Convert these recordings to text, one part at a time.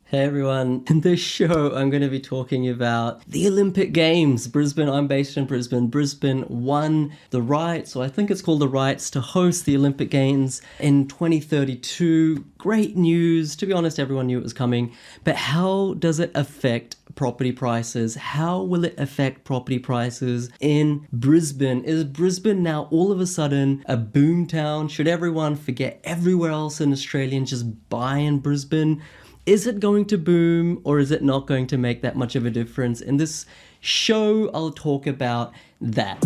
Hey everyone, in this show I'm going to be talking about the Olympic Games. Brisbane, I'm based in Brisbane. Brisbane won the rights, or I think it's called the rights, to host the Olympic Games in 2032. Great news. To be honest, everyone knew it was coming. But how does it affect property prices? How will it affect property prices in Brisbane? Is Brisbane now all of a sudden a boom town? Should everyone forget everywhere else in Australia and just buy in Brisbane? Is it going to boom, or is it not going to make that much of a difference? In this show, I'll talk about that.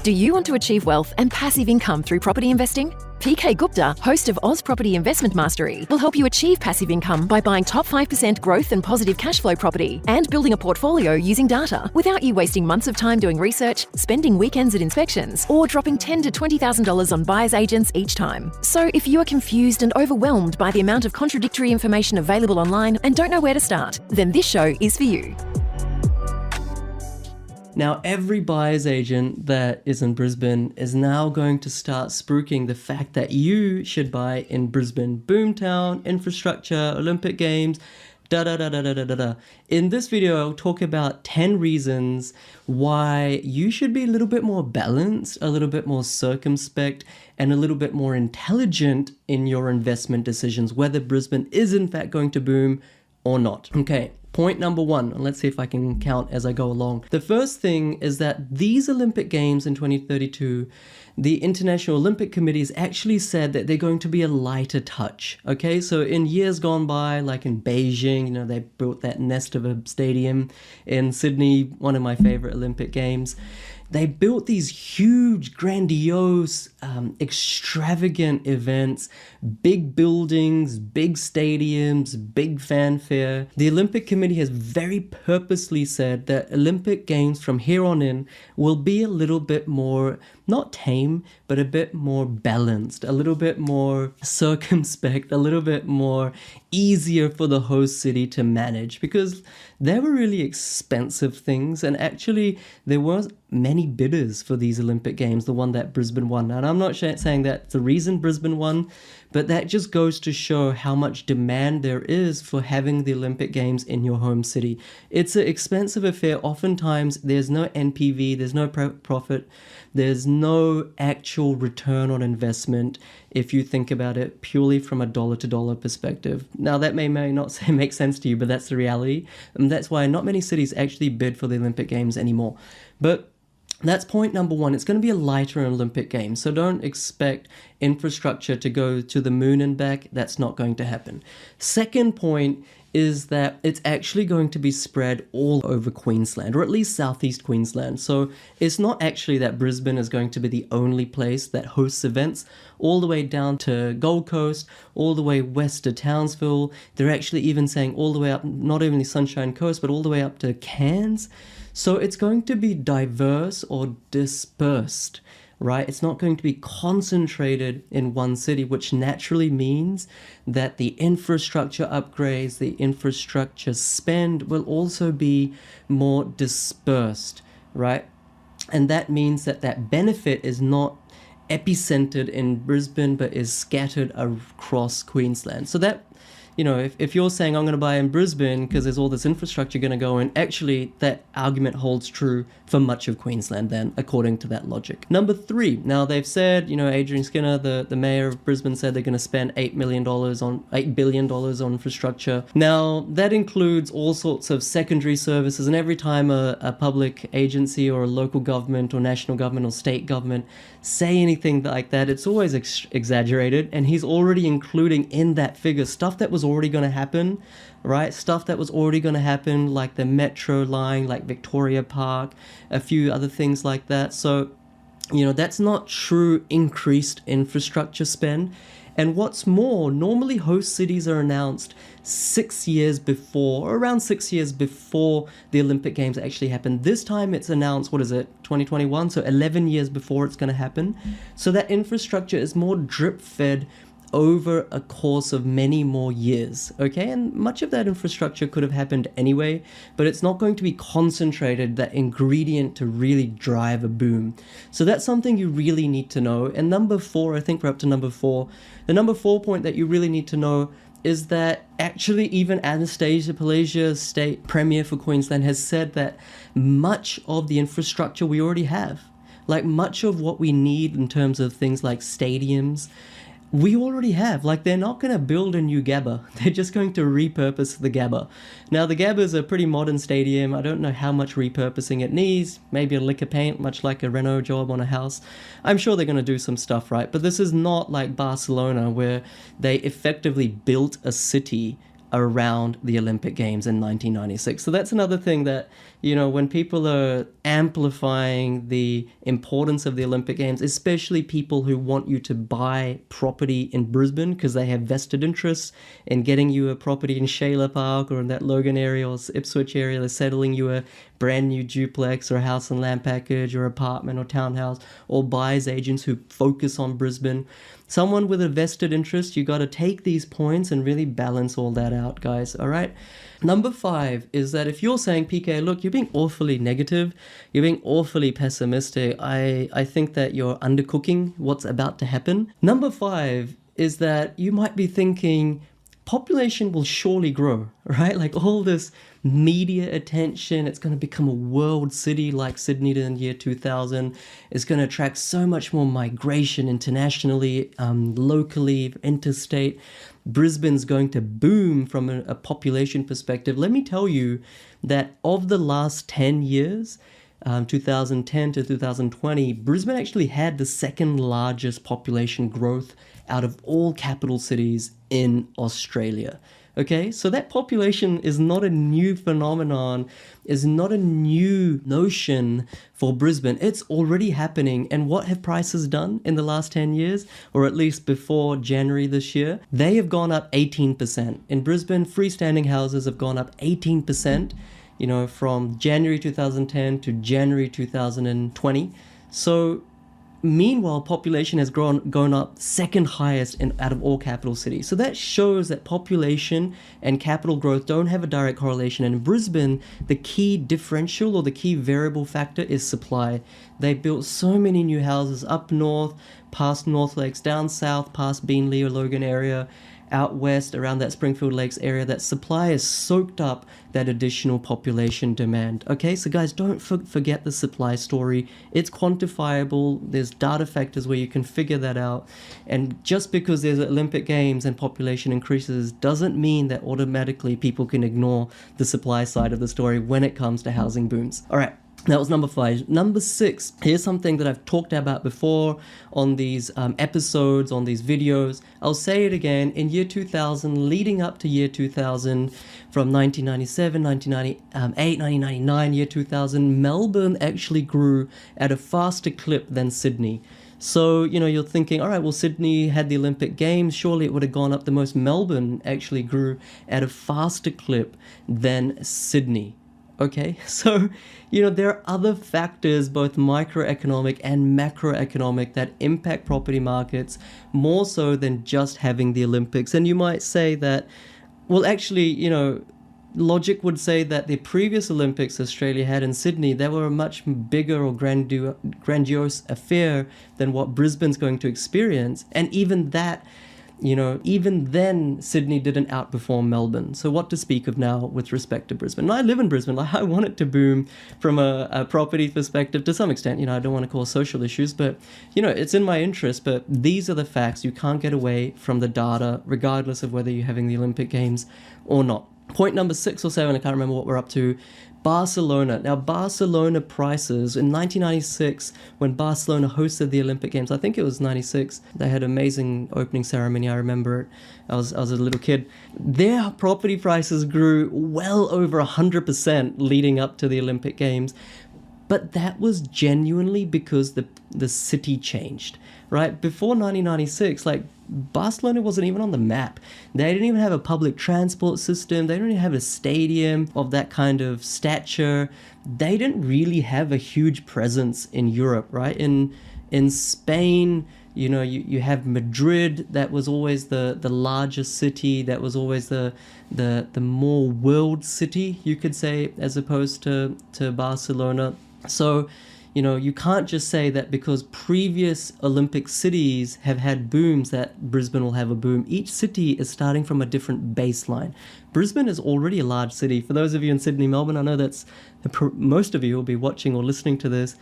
Do you want to achieve wealth and passive income through property investing? PK Gupta, host of Oz Property Investment Mastery, will help you achieve passive income by buying top 5% growth and positive cash flow property and building a portfolio using data without you wasting months of time doing research, spending weekends at inspections, or dropping $10,000 to $20,000 on buyer's agents each time. So if you are confused and overwhelmed by the amount of contradictory information available online and don't know where to start, then this show is for you. Now, every buyer's agent that is in Brisbane is now going to start spruiking the fact that you should buy in Brisbane. Boomtown, infrastructure, Olympic Games, da-da-da-da-da-da-da. In this video, I'll talk about 10 reasons why you should be a little bit more balanced, a little bit more circumspect, and a little bit more intelligent in your investment decisions, whether Brisbane is in fact going to boom or not. Okay. Point number one, and let's see if I can count as I go along. The first thing is that these Olympic Games in 2032, the International Olympic Committee has actually said that they're going to be a lighter touch. Okay, so in years gone by, like in Beijing, they built that nest of a stadium. In Sydney, one of my favorite Olympic Games, they built these huge, grandiose, extravagant events, big buildings, big stadiums, big fanfare. The Olympic Committee has very purposely said that Olympic Games from here on in will be a little bit more, not tame, but a bit more balanced, a little bit more circumspect, a little bit more easier for the host city to manage, because they were really expensive things, and actually there weren't many bidders for these Olympic Games, the one that Brisbane won. And I'm not saying that's the reason Brisbane won, but that just goes to show how much demand there is for having the Olympic Games in your home city. It's an expensive affair. Oftentimes there's no NPV, there's no profit, there's no actual return on investment if you think about it purely from a dollar-to-dollar perspective. Now, that may not make sense to you, but that's the reality. And that's why not many cities actually bid for the Olympic Games anymore. But that's point number one. It's going to be a lighter Olympic Games. So don't expect infrastructure to go to the moon and back. That's not going to happen. Second point is that it's actually going to be spread all over Queensland, or at least southeast Queensland. So it's not actually that Brisbane is going to be the only place that hosts events, all the way down to Gold Coast, all the way west to Townsville. They're actually even saying all the way up, not only Sunshine Coast, but all the way up to Cairns. So it's going to be diverse or dispersed, right? It's not going to be concentrated in one city, which naturally means that the infrastructure upgrades, the infrastructure spend will also be more dispersed, right? And that means that that benefit is not epicentered in Brisbane, but is scattered across Queensland. So that, if you're saying I'm going to buy in Brisbane because there's all this infrastructure going to go in, actually that argument holds true for much of Queensland then, according to that logic. Number three, now they've said, Adrian Skinner, the mayor of Brisbane, said they're going to spend $8 billion on infrastructure. Now that includes all sorts of secondary services, and every time a public agency or a local government or national government or state government say anything like that, it's always exaggerated, and he's already including in that figure stuff that was already going to happen, right? Stuff that was already going to happen, like the metro line, like Victoria Park, a few other things like that. So, that's not true increased infrastructure spend. And what's more, normally host cities are announced 6 years before, or around 6 years before the Olympic Games actually happen. This time it's announced, 2021? So 11 years before it's going to happen. So that infrastructure is more drip-fed over a course of many more years, okay? And much of that infrastructure could have happened anyway, but it's not going to be concentrated, that ingredient to really drive a boom. So that's something you really need to know. And number four, I think we're up to number four. The number 4 point that you really need to know is that actually even Anastasia Palaszczuk, state premier for Queensland, has said that much of the infrastructure we already have, like much of what we need in terms of things like stadiums, we already have. Like, they're not going to build a new Gabba. They're just going to repurpose the Gabba. Now, the Gabba is a pretty modern stadium. I don't know how much repurposing it needs. Maybe a lick of paint, much like a reno job on a house. I'm sure they're going to do some stuff, right? But this is not like Barcelona, where they effectively built a city around the Olympic Games in 1996. So that's another thing that, when people are amplifying the importance of the Olympic Games, especially people who want you to buy property in Brisbane because they have vested interests in getting you a property in Shayla Park or in that Logan area or Ipswich area, they're settling you a brand new duplex or a house and land package or apartment or townhouse, or buyers agents who focus on Brisbane. Someone with a vested interest, you got to take these points and really balance all that out, guys. All right. Number 5 is that if you're saying, PK, look, you're being awfully negative, you're being awfully pessimistic, I think that you're undercooking what's about to happen. Number 5 is that you might be thinking population will surely grow, right? Like all this media attention, it's going to become a world city like Sydney did in year 2000. It's going to attract so much more migration internationally, locally, interstate. Brisbane's going to boom from a population perspective. Let me tell you that of the last 10 years, 2010 to 2020, Brisbane actually had the second largest population growth out of all capital cities in Australia. Okay, so that population is not a new phenomenon, is not a new notion for Brisbane. It's already happening. And what have prices done in the last 10 years, or at least before January this year? They have gone up 18%. In Brisbane, freestanding houses have gone up 18%, from January 2010 to January 2020. So meanwhile, population has gone up second highest out of all capital cities. So that shows that population and capital growth don't have a direct correlation. And in Brisbane, the key differential or the key variable factor is supply. They built so many new houses up north, past North Lakes, down south, past Beenleigh or Logan area, out west around that Springfield Lakes area, that supply has soaked up that additional population demand. Okay, so guys, don't forget the supply story. It's quantifiable. There's data factors where you can figure that out. And just because there's Olympic Games and population increases doesn't mean that automatically people can ignore the supply side of the story when it comes to housing booms. All right. That was number 5. Number 6, here's something that I've talked about before on these episodes, on these videos. I'll say it again. In year 2000, leading up to year 2000, from 1997, 1998, 1999, year 2000, Melbourne actually grew at a faster clip than Sydney. So, you're thinking, all right, well, Sydney had the Olympic Games, surely it would have gone up the most. Melbourne actually grew at a faster clip than Sydney. Okay, so, there are other factors, both microeconomic and macroeconomic, that impact property markets more so than just having the Olympics. And you might say that, well, actually, logic would say that the previous Olympics Australia had in Sydney, they were a much bigger or grandiose affair than what Brisbane's going to experience. And even that, even then, Sydney didn't outperform Melbourne. So what to speak of now with respect to Brisbane? And I live in Brisbane. I want it to boom from a property perspective to some extent. I don't want to cause social issues, but, it's in my interest. But these are the facts. You can't get away from the data, regardless of whether you're having the Olympic Games or not. Point number 6 or 7, I can't remember what we're up to. Barcelona. Now, Barcelona prices in 1996, when Barcelona hosted the Olympic Games, I think it was 96, they had an amazing opening ceremony. I remember it. I was a little kid. Their property prices grew well over 100% leading up to the Olympic Games. But that was genuinely because the city changed, right? Before 1996, Barcelona wasn't even on the map. They didn't even have a public transport system. They didn't even have a stadium of that kind of stature. They didn't really have a huge presence in Europe, right? In Spain, you have Madrid. That was always the largest city. That was always the more world city, you could say, as opposed to Barcelona. So, You can't just say that because previous Olympic cities have had booms that Brisbane will have a boom. Each city is starting from a different baseline. Brisbane is already a large city. For those of you in Sydney, Melbourne, I know that's most of you will be watching or listening to this.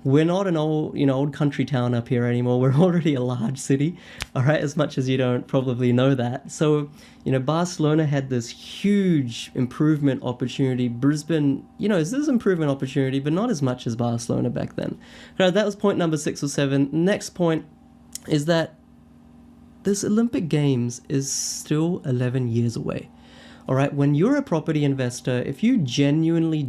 We're not an old country town up here anymore. We're already a large city, all right, as much as you don't probably know that. So, Barcelona had this huge improvement opportunity. Brisbane, is this improvement opportunity, but not as much as Barcelona back then. All right, that was point number 6 or 7. Next point is that this Olympic Games is still 11 years away. All right, when you're a property investor, if you genuinely,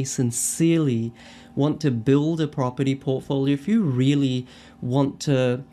sincerely want to build a property portfolio, if you really want to,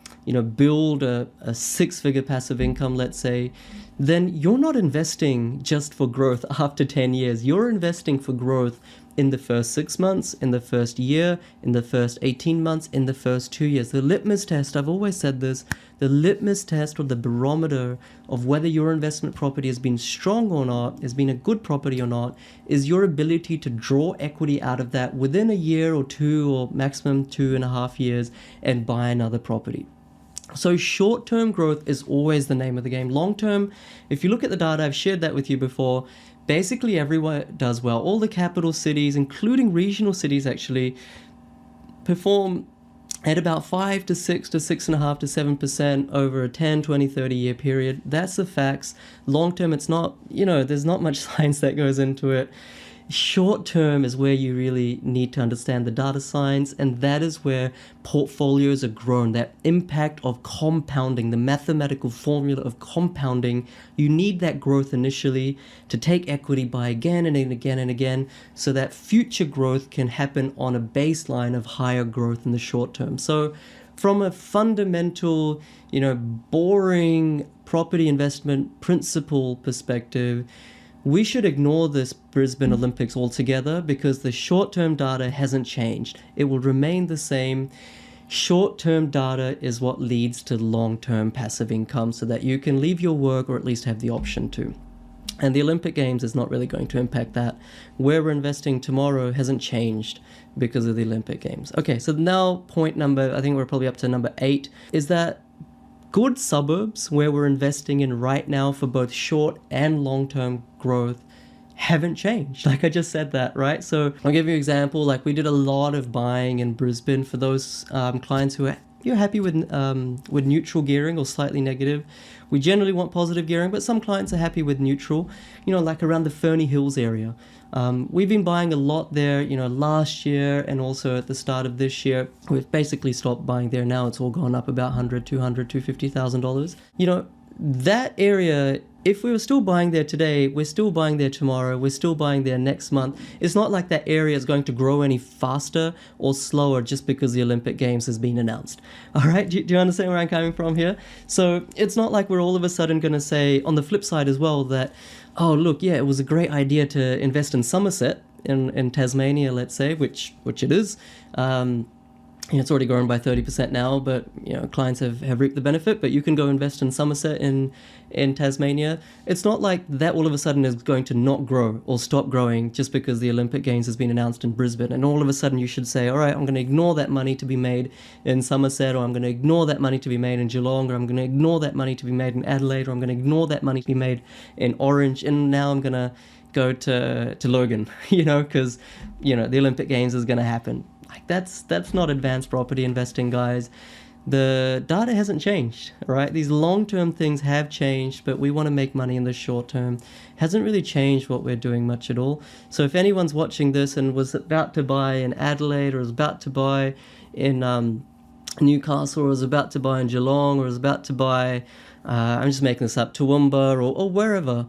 build a 6-figure passive income, let's say, then you're not investing just for growth after 10 years. You're investing for growth in the first 6 months, in the first year, in the first 18 months, in the first 2 years. The litmus test, I've always said this, the litmus test or the barometer of whether your investment property has been strong or not, has been a good property or not, is your ability to draw equity out of that within a year or 2 or maximum 2.5 years and buy another property. So short-term growth is always the name of the game. Long-term, if you look at the data, I've shared that with you before, basically everywhere does well. All the capital cities, including regional cities actually, perform at about 5 to 6 to 6.5 to 7% over a 10, 20, 30-year period. That's the facts. Long-term, it's not, there's not much science that goes into it. Short-term is where you really need to understand the data science, and that is where portfolios are grown. That impact of compounding, the mathematical formula of compounding, you need that growth initially to take equity, buy again and again and again, so that future growth can happen on a baseline of higher growth in the short term. So from a fundamental, boring property investment principle perspective, we should ignore this Brisbane Olympics altogether because the short-term data hasn't changed. It will remain the same. Short-term data is what leads to long-term passive income so that you can leave your work or at least have the option to. And the Olympic Games is not really going to impact that. Where we're investing tomorrow hasn't changed because of the Olympic Games. Okay, so now point number, I think we're probably up to number 8, is that good suburbs where we're investing in right now for both short and long-term growth haven't changed. Like I just said that, right? So I'll give you an example. Like we did a lot of buying in Brisbane for those clients who are happy with neutral gearing or slightly negative. We generally want positive gearing, but some clients are happy with neutral, like around the Ferny Hills area. We've been buying a lot there, last year and also at the start of this year. We've basically stopped buying there now. It's all gone up about $100, $200, $250,000. That area, if we were still buying there today, we're still buying there tomorrow, we're still buying there next month. It's not like that area is going to grow any faster or slower just because the Olympic Games has been announced. All right, do you understand where I'm coming from here? So it's not like we're all of a sudden going to say, on the flip side as well, that, oh, look, yeah, it was a great idea to invest in Somerset, in Tasmania, let's say, which it is. It's already grown by 30% now, but clients have reaped the benefit. But you can go invest in Somerset in Tasmania. It's not like that all of a sudden is going to not grow or stop growing just because the Olympic Games has been announced in Brisbane. And all of a sudden you should say, all right, I'm going to ignore that money to be made in Somerset, or I'm going to ignore that money to be made in Geelong, or I'm going to ignore that money to be made in Adelaide, or I'm going to ignore that money to be made in Orange, and now I'm going to go to Logan, because the Olympic Games is going to happen. Like that's not advanced property investing, guys. The data hasn't changed, right? These long-term things have changed, but we want to make money in the short term. Hasn't really changed what we're doing much at all. So if anyone's watching this and was about to buy in Adelaide, or was about to buy in Newcastle, or was about to buy in Geelong, or was about to buy, I'm just making this up, Toowoomba or wherever,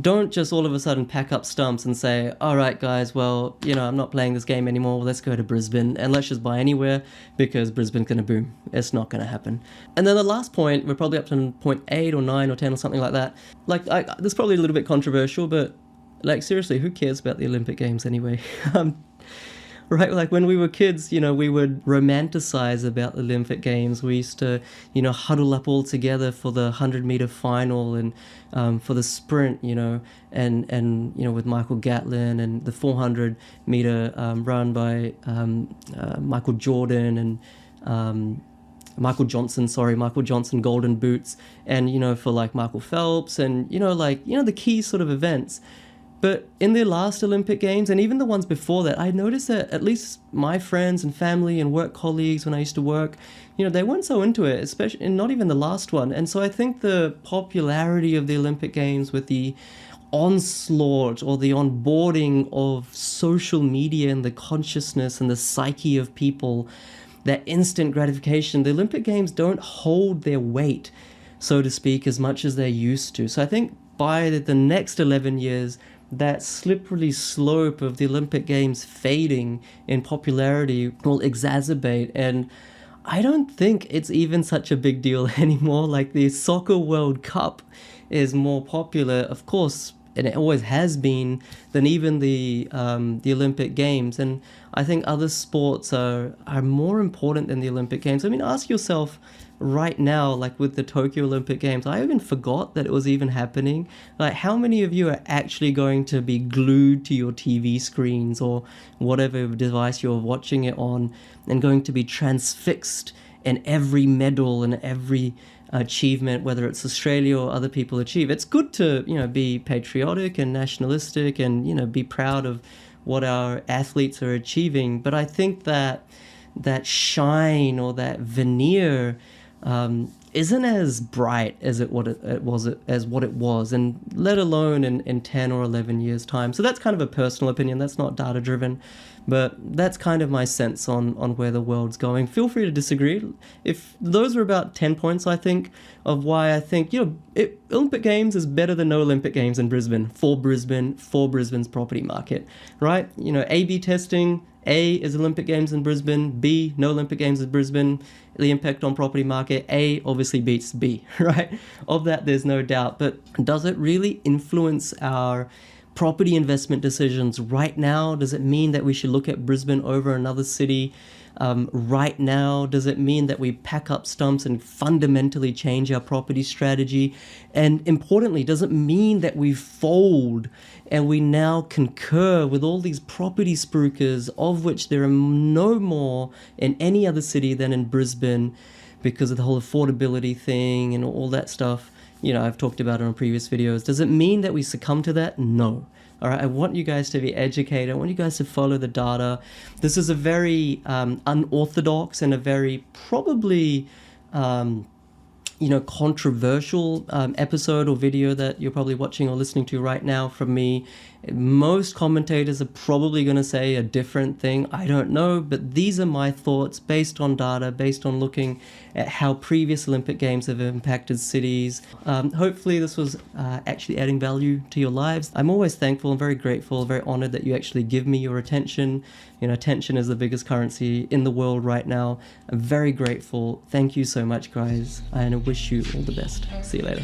don't just all of a sudden pack up stumps and say, all right, guys, well, I'm not playing this game anymore. Let's go to Brisbane and let's just buy anywhere because Brisbane's going to boom. It's not going to happen. And then the last point, we're probably up to point 8 or 9 or 10 or something like that. Like, this is probably a little bit controversial, but like, seriously, who cares about the Olympic Games anyway? right? Like when we were kids, we would romanticize about the Olympic Games. We used to, huddle up all together for the 100-meter final and for the sprint, and with Michael Gatlin, and the 400-meter run by Michael Jordan and Michael Johnson golden boots, and for like Michael Phelps, and the key sort of events. But in the last Olympic Games, and even the ones before that, I noticed that at least my friends and family and work colleagues when I used to work, they weren't so into it, especially, and not even the last one. And so I think the popularity of the Olympic Games, with the onslaught or the onboarding of social media and the consciousness and the psyche of people, that instant gratification, the Olympic Games don't hold their weight, so to speak, as much as they used to. So I think by the next 11 years, that slippery slope of the Olympic Games fading in popularity will exacerbate. And I don't think it's even such a big deal anymore. Like the Soccer World Cup is more popular, of course, and it always has been, than even the Olympic Games. And I think other sports are more important than the Olympic Games. I mean, ask yourself right now, like with the Tokyo Olympic Games, I even forgot that it was even happening. Like, how many of you are actually going to be glued to your TV screens or whatever device you're watching it on, and going to be transfixed in every medal and every achievement, whether it's Australia or other people achieve? It's good to, be patriotic and nationalistic and, be proud of what our athletes are achieving. But I think that shine or that veneer isn't as bright as what it was, and let alone in 10 or 11 years time. So that's kind of a personal opinion. That's not data driven, but that's kind of my sense on where the world's going. Feel free to disagree. If those are about 10 points, I think, of why I think, Olympic Games is better than no Olympic Games in Brisbane, for Brisbane's property market, right? A/B testing. A is Olympic Games in Brisbane. B, no Olympic Games in Brisbane. The impact on property market. A obviously beats B, right? Of that, there's no doubt. But does it really influence our property investment decisions right now? Does it mean that we should look at Brisbane over another city right now? Does it mean that we pack up stumps and fundamentally change our property strategy? And importantly, does it mean that we fold and we now concur with all these property spruikers, of which there are no more in any other city than in Brisbane, because of the whole affordability thing and all that stuff? I've talked about it on previous videos. Does it mean that we succumb to that? No. All right, I want you guys to be educated. I want you guys to follow the data. This is a very unorthodox and a very probably controversial episode or video that you're probably watching or listening to right now from me. Most commentators are probably going to say a different thing. I don't know, but these are my thoughts based on data, based on looking at how previous Olympic Games have impacted cities. Hopefully this was actually adding value to your lives. I'm always thankful and very grateful, very honored that you actually give me your attention. Attention is the biggest currency in the world right now. I'm very grateful. Thank you so much, guys, and I wish you all the best. See you later.